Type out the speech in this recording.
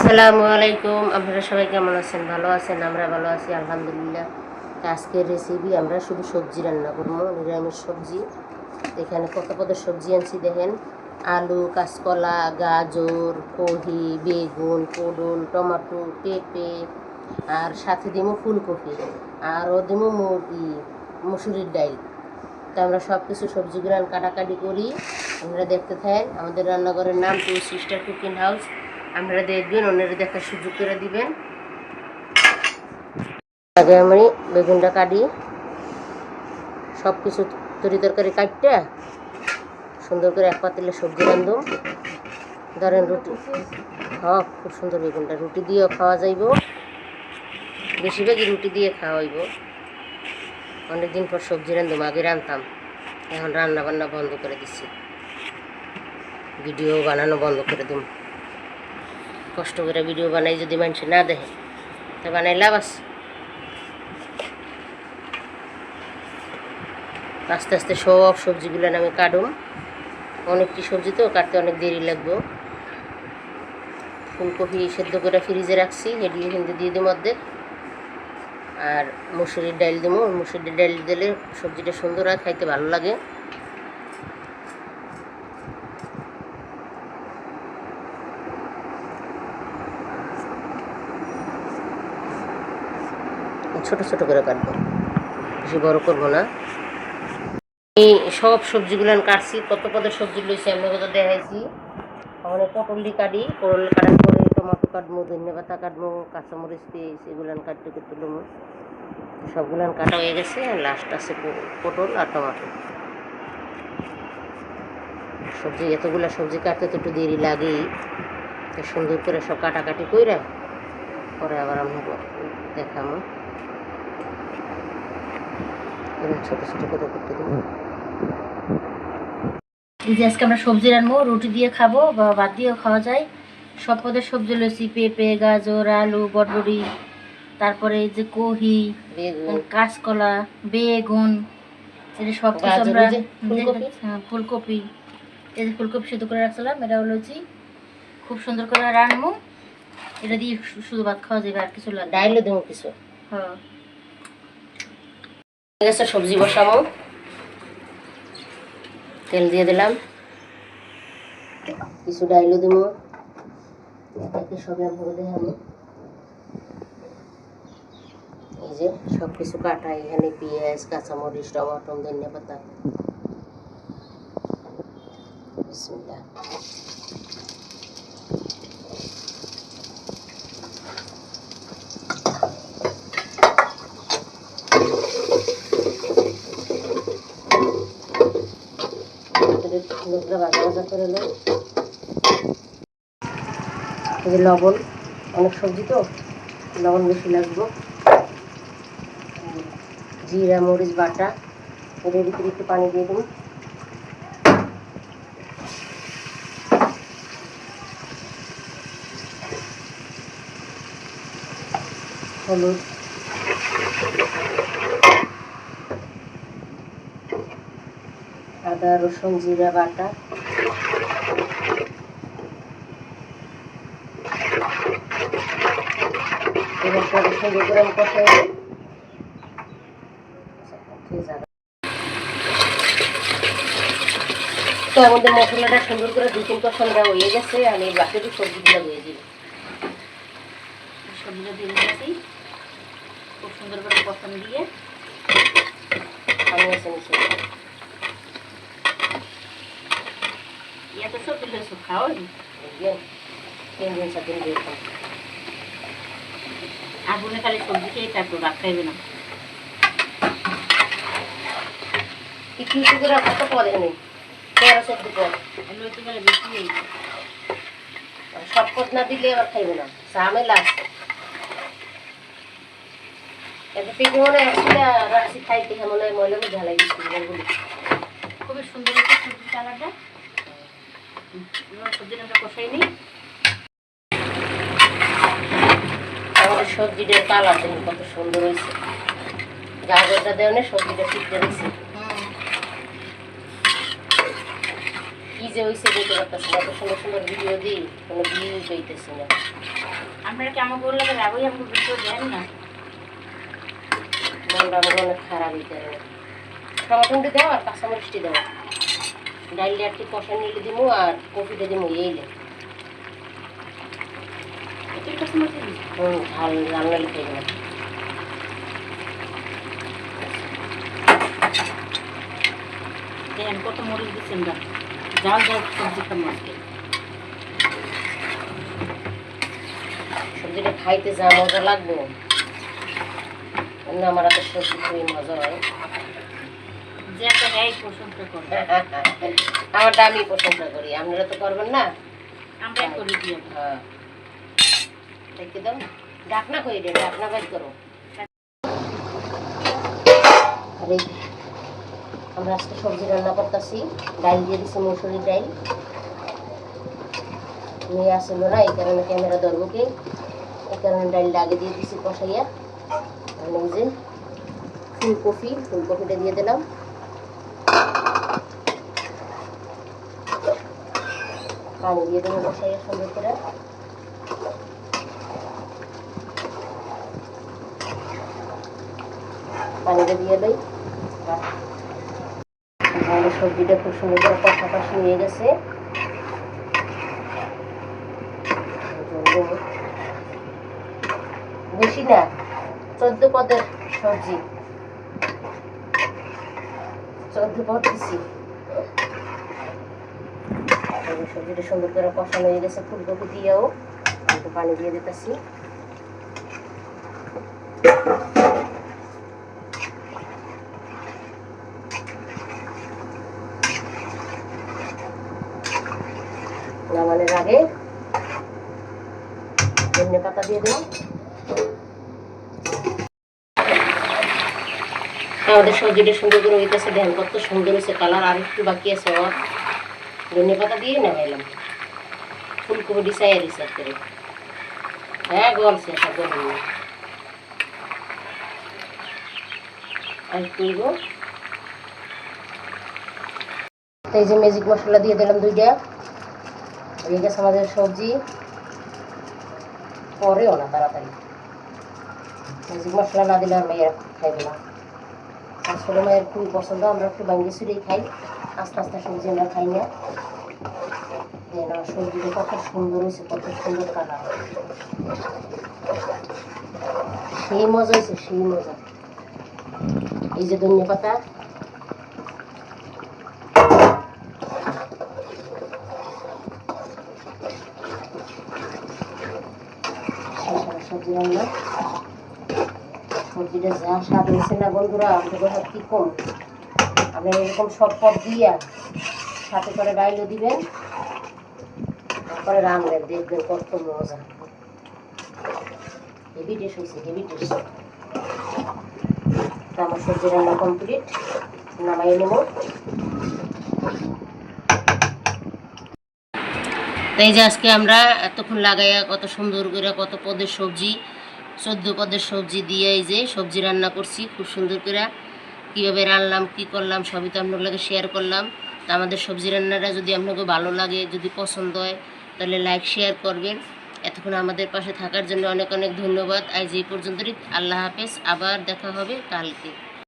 আসসালামু আলাইকুম। আপনারা সবাই কেমন আছেন? ভালো আছেন? আমরা ভালো আছি আলহামদুলিল্লাহ। আজকের রেসিপি আমরা শুধু সবজি রান্না করবো, নিরামিষ সবজি। এখানে কত কত সবজি আনছি দেখেন। আলু, কাঁচকলা, গাজর, কহি, বেগুন, পটল, টমেটো, পেঁপে, আর সাথে দিব ফুলকপি, আরও দিব মুসুরির ডাল। তো আমরা সব কিছু সবজিগুলো কাটাকাটি করি। আপনারা দেখতে থাকেন। আমাদের রান্নাঘরের নাম টু সিস্টার কুকিং হাউস। আপনারা দেখবেন, অন্যরা দেখার সুযোগ করে দিবেন। আগে আমি বেগুনটা কাটি, সব কিছু তরি তরকারি কাটটা সুন্দর করে এক পাতিলে সবজি রান্ধুম। ধরেন রুটি, খুব সুন্দর বেগুনটা রুটি দিয়েও খাওয়া যাইব, বেশিরভাগই রুটি দিয়ে খাওয়া হইব। অনেকদিন পর সবজি রান্ধুম, আগে রান্ধতাম, এখন রান্না বান্না বন্ধ করে দিচ্ছি, ভিডিও বানানো বন্ধ করে দিম। কষ্ট করে ভিডিও বানাই যদি মানুষ না দেখে তা বানাই লাভ আছে। আস্তে আস্তে সব সবজিগুলো আমি কাটুম। অনেকটি সবজি তো কাটতে অনেক দেরি লাগবে। ফুলকপি সেদ্ধ করে ফ্রিজে রাখছি, হেডিয়ে কিন্তু দিয়ে দিম অর্ধেক। আর মুসুরির ডাল দিব, মুসুরির ডাল দিলে সবজিটা সুন্দর হয়, খাইতে ভালো লাগে। ছোট ছোট করে কাটবো, বেশি বড় করবো না। এই সব সবজিগুলো কাটছি, কত পদের সবজি লইছি আমি কত দেখাইছি। অনেক পটল দিয়ে কাটি, পটল কাটার পরে টমাটো কাটবো, ধনিয়া পাতা কাটবো, কাঁচামরিচ পেঁয়াজ এগুলো কাটতে করতে দেবো। সবগুলো কাটা হয়ে গেছে, লাস্ট আছে পটল আর টমাটো। সবজি এতগুলো সবজি কাটতে তো একটু দেরি লাগেই। তো সুন্দর করে সব কাটাকাটি কইরা পরে আবার আমি দেখাবো। ছোট ছোট করে করতে দেবো। এই যে আজকে আমরা সবজি রান্নবো, রুটি দিয়ে খাবো বা ভাত দিয়েও খাওয়া যায়। সব পদের সবজি লইছি, পেঁপে, গাজর, আলু, বটবড়ি, তারপরে এই যে কহি, কাঁচকলা, বেগুন, এই যে সব কিছু আমরা ফুলকপি, এই যে ফুলকপি সিদ্ধ করে রাখছিলাম, এটা লইছি। খুব সুন্দর করে রান্নবো, এটা দিয়ে শুধু ভাত খাওয়া যাবে, আর কিছু লাগবে ডাইলে দেবো কিছু। হ্যাঁ, ঠিক আছে, সবজি বসাবো। তেল দিয়ে দিলাম, কিছু ডাইলও দিব, সবই আপনাকে দেখাবো। এই যে সব কিছু কাটা, এখানে পেঁয়াজ, কাঁচামরিচ, টমাটো, ধনিয়া পাতা। বিসমিল্লাহ। ভাজা ভাজা করে নেই। এই যে লবণ, অনেক সবজি তো লবণ বেশি লাগবে। জিরা মরিচ বাটা, এর ভিতরে একটু পানি দিয়ে দেবো। হলুদ, আদা রসুন জিরা বাটা, এবার পরে সুন্দর করে আমি কষাই দিই। তো আমাদের মশলাটা সুন্দর করে 2-3 কষান দেওয়া হয়ে গেছে। আমি বাকি সবজিগুলো দিয়ে দিই, সবজিটা দিয়ে দিয়েছি। খুব সুন্দর করে কষান দিয়ে আমি এসে নিচ্ছি। এত সবজি লইছো, খাও 3 দিন 4 দিন দিয়ে খাও। আগুনে খালি সবজি খেয়ে তারপর ভাত খাইবে না। কিছু কিছু করে কত পরে নেই, 13 পর লইতে গেলে বেশি নেই। সব পদ না দিলে আবার খাইবে না, ঝামেলা আছে। এত থেকে মনে হয় রাখছি খাইতে, মনে হয় ময়লা ঝালাই দিচ্ছি। খুবই সুন্দর একটা সবজি কালারটা। সবজিটা আমরা কষাই নিই। আমাদের সবজিটার কালার দেখুন কত সুন্দর হয়েছে। গাজরটা দেওয়া সবজিটা সিদ্ধ হয়েছে। কি যে হয়েছে বলতে পারতেছি না, এত সুন্দর সুন্দর ভিডিও দিই কোনো ভিউ পেইতেছি না। আপনারা কি আমাকে বললে রাগই আমাকে ভিডিও দেন না? মনটা আমার অনেক খারাপ হইতে হবে। টমাটোটি দাও আর কাঁচামরিচটি দাও, ডাইলটা একটু কষা নিলে দিমু আর কফিটা দিমু এইলে। ঝাল রান্না লিখে না। দেখেন কত মরিচ দিচ্ছেন না, জাল জাল সবজি খাবো আজকে। সবজিটা খাইতে যা মজা লাগবে না, আমার হাতের সবজি খুবই মজা হয়। যে একটা হ্যাঁ প্রশংসা করবে, আমারটা আমি প্রশংসা করি, আপনারা তো করবেন না। আমরাই করি দিয়ে। হ্যাঁ দেখতে দাও, ঢাকনা করে দেন, ঢাকনা বাদ করো। আরে আমরা আজকে সবজি রান্না করতেছি, ডাল দিয়ে দিচ্ছি মসুরির ডাল। নিয়ে আসছিল না, এই কারণে ক্যামেরা ধরবকে, এই কারণে ডালটা আগে দিয়ে দিচ্ছি কষাইয়া। আর এই যে ফুলকপিটা দিয়ে দিলাম। পানি দিয়ে দেবো কষাইয়া সুন্দর করে। পানিটা দিয়ে দেই। সবজিটা খুব সুন্দর করে কষাকষি হয়ে গেছে। বেশি না, 14 পদের সবজি, 14 পদ দিচ্ছি। সবজিটা সুন্দর করে কষানো হয়ে গেছে, ফুলকপি দিয়েও একটু পানি দিয়ে দিতেছি। নামানোর আগে ধনে পাতা দিয়ে দেব। আমাদের সবজিটা সুন্দর করে হইতেছে, দেখেন কত সুন্দর হয়েছে কালার, আর একটু বাকি আছে। ধনে পাতা দিয়ে নামাইলাম, ফুলকপি ডিসাইয়া রিসার্চ করে। হ্যাঁ গলছে, একটা গরম আর করব। এই যে ম্যাজিক মশলা দিয়ে দিলাম 2টা, হয়ে গেছে আমাদের সবজি। পরেও না তাড়াতাড়ি, ম্যাজিক মশলা না দিলে আর মেয়েরা খাইবে না। আসলে মায়ের খুবই পছন্দ, আমরা একটু বাইরে ছুড়েই খাই, আস্তে আস্তে সবজি আমরা খাই না। আমার সবজিটা কত সুন্দর হয়েছে, কত সুন্দর কালার, সেই মজা হয়েছে, সেই মজা। এই যে ধনিয়া পাতা, সবজি রান্না, সবজিটা যা স্বাদ হয়েছে না বন্ধুরা, আমাদের কথা কি কম। আপনি এরকম সব পদ দিয়া সাথে করে ডাইলও দিবেন, তারপরে রান্নার দেখবেন কত মজা। হেভি টেস্ট হয়েছে, হেভি টেস্ট। আমার সবজি রান্না কমপ্লিট, নামাই নেব। তাই যে আজকে আমরা এতক্ষণ লাগাইয়া কত সুন্দর করে কত পদের সবজি, 14 পদের সবজি দিয়ে এই যে সবজি রান্না করছি খুব সুন্দর করে। কীভাবে রান্নাম, কী করলাম সবই তো আপনার লাগে শেয়ার করলাম। তো আমাদের সবজি রান্নাটা যদি আপনাকে ভালো লাগে, যদি পছন্দ হয়, তাহলে লাইক শেয়ার করবেন। এতক্ষণ আমাদের পাশে থাকার জন্য অনেক অনেক ধন্যবাদ। আজ এই পর্যন্তই, আল্লাহ হাফেজ, আবার দেখা হবে কালকে।